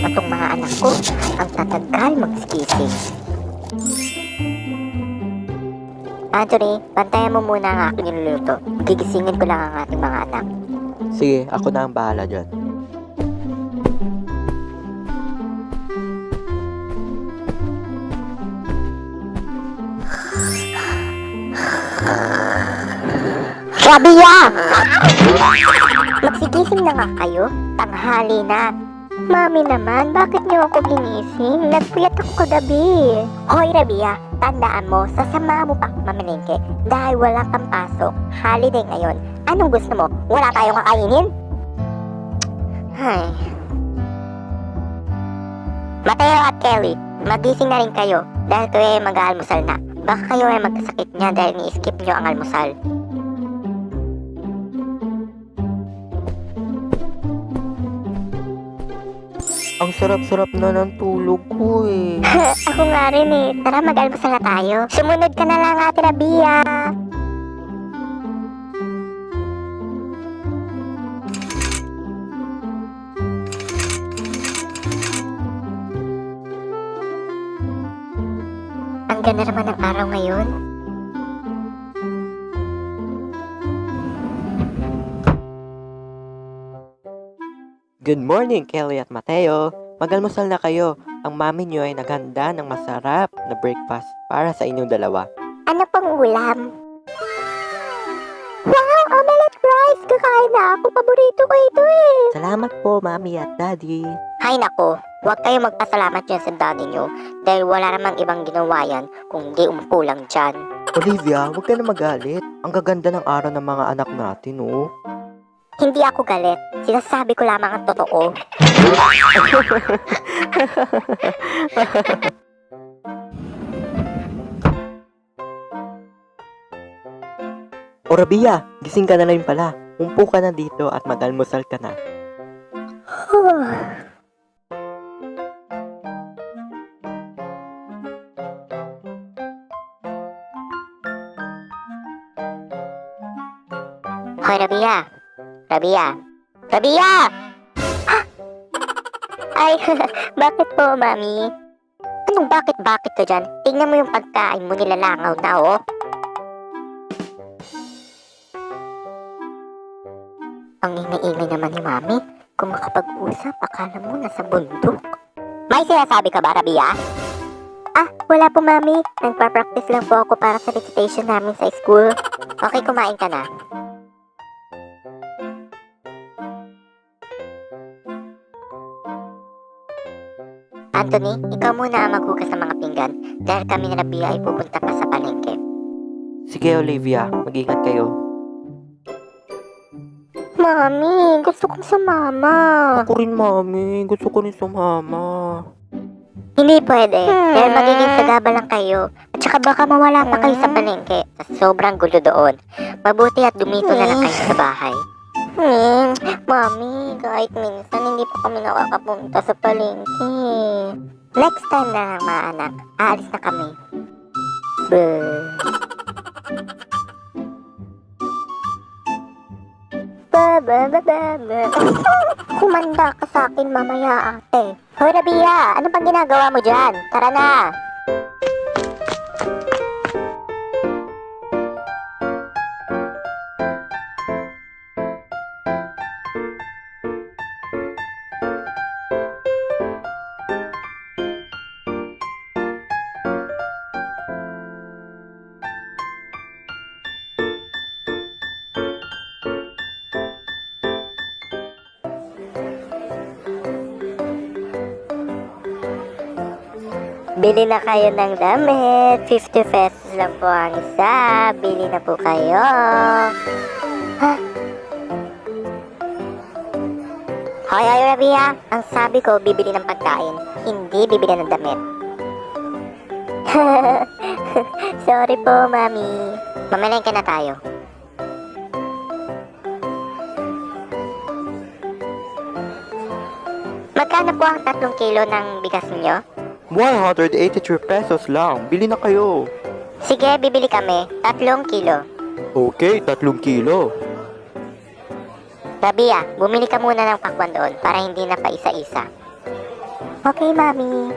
pa tong mga anak ko. Ang tatagal magsigising. Anthony, bantayan mo muna ang aking niluluto. Gigisingin ko lang ang ating mga anak. Sige, ako na ang bahala dyan. Rabia! Magsigising na nga kayo. Tanghali na. Mami naman, bakit niyo ako ginising? Nagpuyat ako kagabi. Hoy, Rabia, tandaan mo, sasama mo pa mamalengke dahil wala kang pasok. Holiday ngayon. Anong gusto mo? Wala tayong kakainin? Hay. Mateo at Kelly, magising na rin kayo dahil kayo ay mag-aalmusal na. Baka kayo ay magkasakit niya dahil ni-skip niyo ang almusal. Ang sarap-sarap na ng tulog ko eh. Ako nga rin eh. Tara, mag-almusal na tayo. Sumunod ka na lang, Ate Rabia. Ang ganda naman ng araw ngayon. Good morning, Kelly at Mateo. Mag-almusal na kayo. Ang mami niyo ay naghanda ng masarap na breakfast para sa inyong dalawa. Ano pang ulam? Wow, omelette rice! Kakain na ako. Paborito ko ito eh. Salamat po, mami at daddy. Hay nako, huwag kayo magpasalamat dyan sa daddy nyo dahil wala namang ibang ginawa yan kung di umupo lang dyan. Olivia, huwag ka na magalit. Ang gaganda ng araw ng mga anak natin, oh. Hindi ako galit. Sinasabi ko lamang ang totoo. O Rabia, gising ka na rin pala. Umpo ka na dito at mag-almusal ka na. Hoy, Rabia! Rabia! Rabia! Ha? Ay, bakit po, Mami? Anong bakit ka dyan? Tingnan mo yung pagkain mo, nilalangaw na, oh. Ang ingay-ingay naman ni Mami. Kung makapag-usap, akala mo nasa bundok. May sinasabi ka ba, Rabia? Ah, wala po, Mami. Nagpa-practice lang po ako para sa recitation namin sa school. Okay, kumain ka na. Anthony, ikaw muna ang maghugas ng mga pinggan dahil kami ni Rabia ay pupunta pa sa palengke. Sige, Olivia, mag-ingat kayo. Mami, gusto kong sumama. Ako rin, mami. Gusto ko rin sumama. Hindi pwede, dahil magiging sagaba lang kayo. At saka baka mawala pa kayo sa palengke sa sobrang gulo doon. Mabuti at dumito na lang kayo sa bahay. Mami, kahit minsan hindi pa kami nakakapunta sa palengke. Next time na lang, mga anak. Aalis na kami. Kumanda ka sa akin mamaya, ate. Hoy, Rabia, ano pang ginagawa mo dyan? Tara na! Bili na kayo ng damit. 50 pesos lang po ang isa. Bili na po kayo. Ha? Hoy, Rabia. Ang sabi ko, bibili ng pagkain. Hindi bibili ng damit. Sorry po, Mami. Mamalengke na tayo. Magkano po ang 3 kilo ng bigas niyo? 183 pesos lang. Bili na kayo. Sige, bibili kami. 3 kilo. Okay, 3 kilo. Rabia, bumili ka muna ng pakwan doon para hindi na pa isa-isa. Okay, Mami.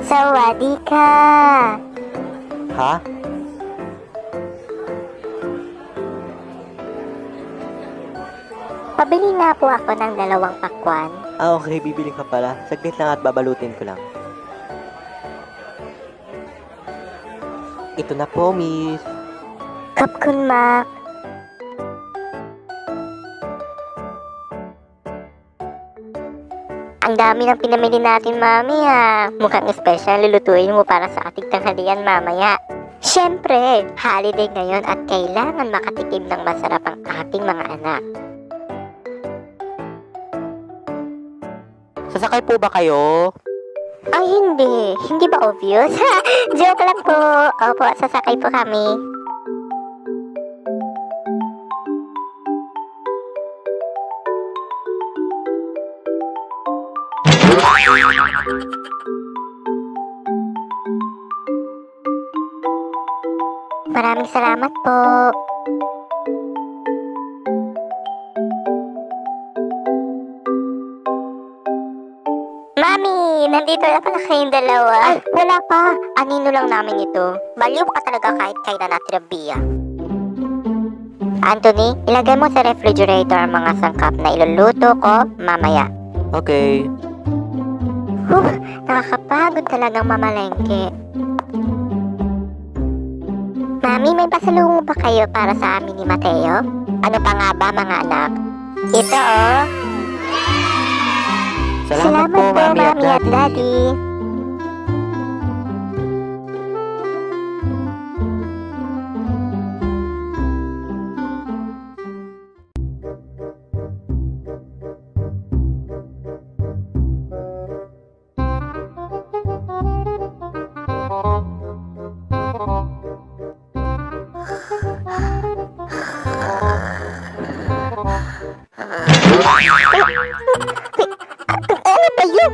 Sawadee Ha? Pabili nga po ako ng 2 pakwan. Okay, bibili ka pala. Saglit lang at babalutin ko lang. Ito na po, miss. Kapkun mak. Ang dami ng pinamili natin, Mami, ha. Mukhang special lulutuin mo para sa ating tanghalian mamaya. Siyempre, holiday ngayon at kailangan makatikim ng masarap ang ating mga anak. Sasakay po ba kayo? Ay, hindi. Hindi ba obvious? Joke lang po. Opo, sasakay po kami. Maraming salamat po. Mami, nandito na pala kayong dalawa. Ay, wala pa. Anino lang namin ito. Baliw ka talaga kahit kailan natin Rabia. Anthony, ilagay mo sa refrigerator ang mga sangkap na iluluto ko mamaya. Okay. Nakakapagod talagang mamalengke. Mami, may pasalungo ba kayo para sa amin ni Mateo? Ano pa nga ba, mga anak? Ito, oh. Salamat po, Mami at Daddy. Ano ba yun?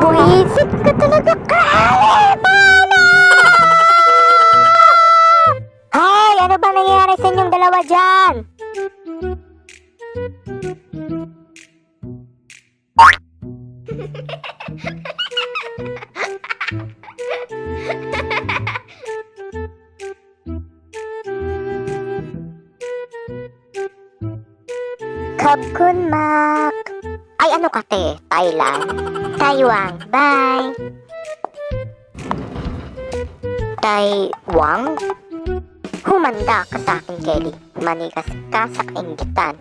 Buisit ka talaga, Kalimana! Hoy, ano ba nangyayari sa inyong dalawa dyan? Kabkun mak. Ay, ano ka te? Thailand? Taiwan. Bye. Taiwan? Humanda ka sa akin, Kelly. Manikas ka sa kaingitan.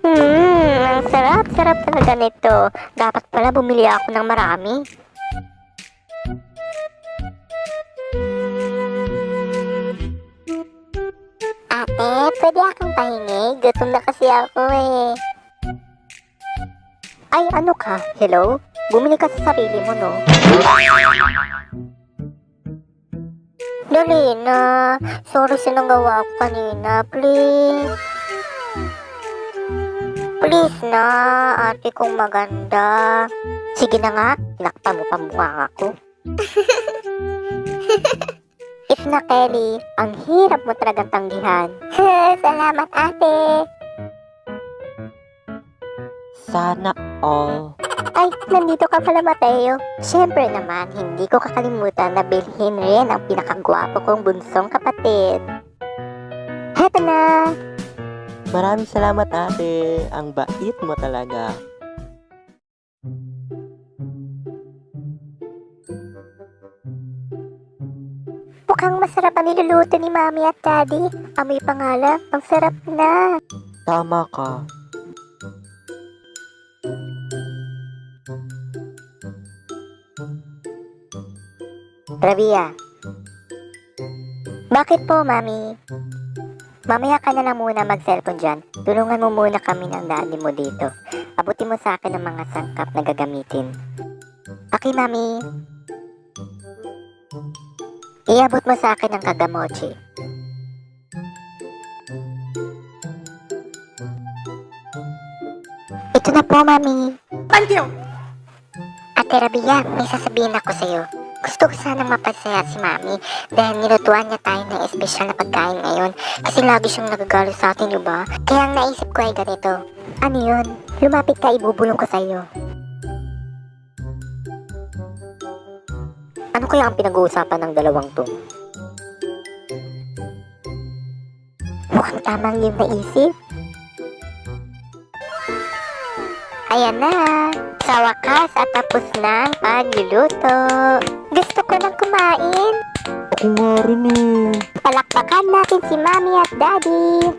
Ang sarap-sarap talaga nito. Dapat pala bumili ako ng marami. Ate, pwede akong pahingi? Gutom na kasi ako eh. Ay, ano ka? Hello? Bumili ka sa sarili mo, no? Dali na. Sorry sa nanggawa ko kanina. Please. Please na, ate kong maganda. Sige na nga, tinakpan mo pa mukha ako. If na, Kelly, ang hirap mo talagang tanggihan. Salamat, ate. Sana all. Ay, nandito ka pala, Mateo. Siyempre naman, hindi ko kakalimutan na bilhin rin ang pinakagwapo kong bunsong kapatid. Heto na! Maraming salamat, ate. Ang bait mo talaga. Mukhang masarap ang niluluto ni Mami at Daddy. Amoy pangalan, ang sarap na. Tama ka. Rabia. Bakit po, Mami? Mamaya ka na lang muna mag-cellphone dyan. Tulungan mo muna kami ng daddy mo dito. Abutin mo sa akin ang mga sangkap na gagamitin. Okay, Mami. Iabot mo sa akin ang kagamochi. Ito na po, Mami. Thank you! Ate Rabia, may sasabihin ako sa'yo. Gusto ko sanang mapasaya si Mami dahil nilutuan niya tayo ng espesyal na pagkain ngayon kasi lagi siyang nagagalo sa atin, diba? Kaya ang naisip ko ay ganito. Ano yun? Lumapit ka, ibubulong ko sa'yo. Ano kaya ang pinag-uusapan ng dalawang to? Mukhang tamang yung naisip. Ayan na! Sa wakas at tapos na ang pagluluto. Gusto ko nang kumain. Ako nga rin eh. Palakpakan natin si Mami at Daddy.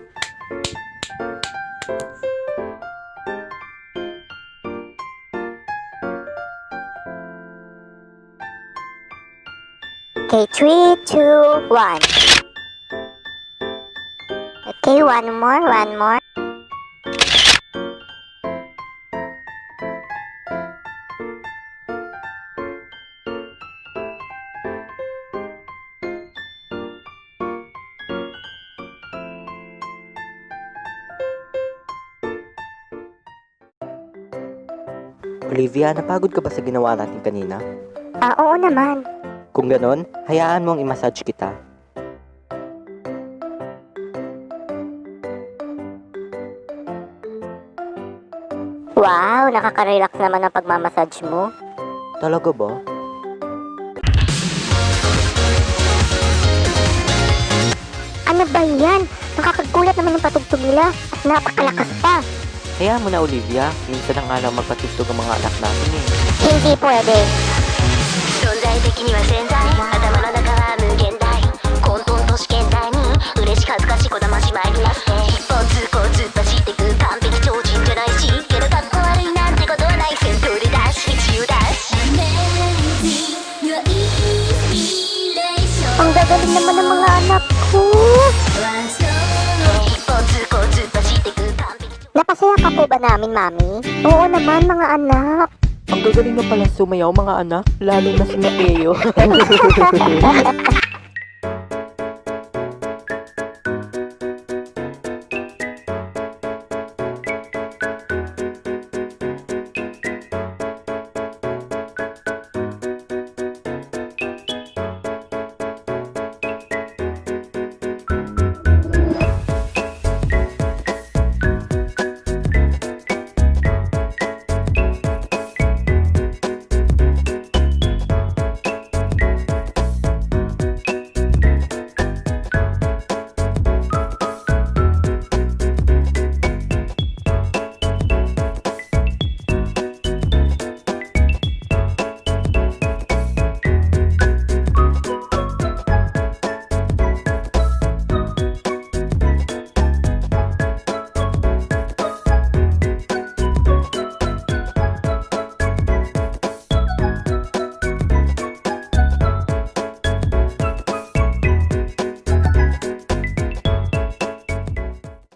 Okay, 3, 2, 1. Okay, one more. Olivia, napagod ka ba sa ginawa natin kanina? Oo naman. Kung ganon, hayaan mong i-massage kita. Wow, nakaka-relax naman ang pagmamassage mo. Talaga ba? Ano ba yan? Nakakagulat naman yung patugtog nila at napakalakas pa. Hayaan mo na, Olivia. Minsan na nga lang magpatugtog ang mga anak natin eh. Hindi pwede. 存在的には潜在頭の中は無限大混沌と試験台に嬉し恥ずかしいこだましまいになって一本通行突っ走ってく完璧超人じゃないしけどかっこ悪いなんてことはない先頭でダッシュ必要だし Your inspiration Ang gagaling naman ng mga anak ko. 一本通行突っ走ってく完璧 Napasaya ka po ba namin, Mami? Oo naman, mga anak. Ang gagaling na pala sumayaw mga anak, lalo na si Mateo.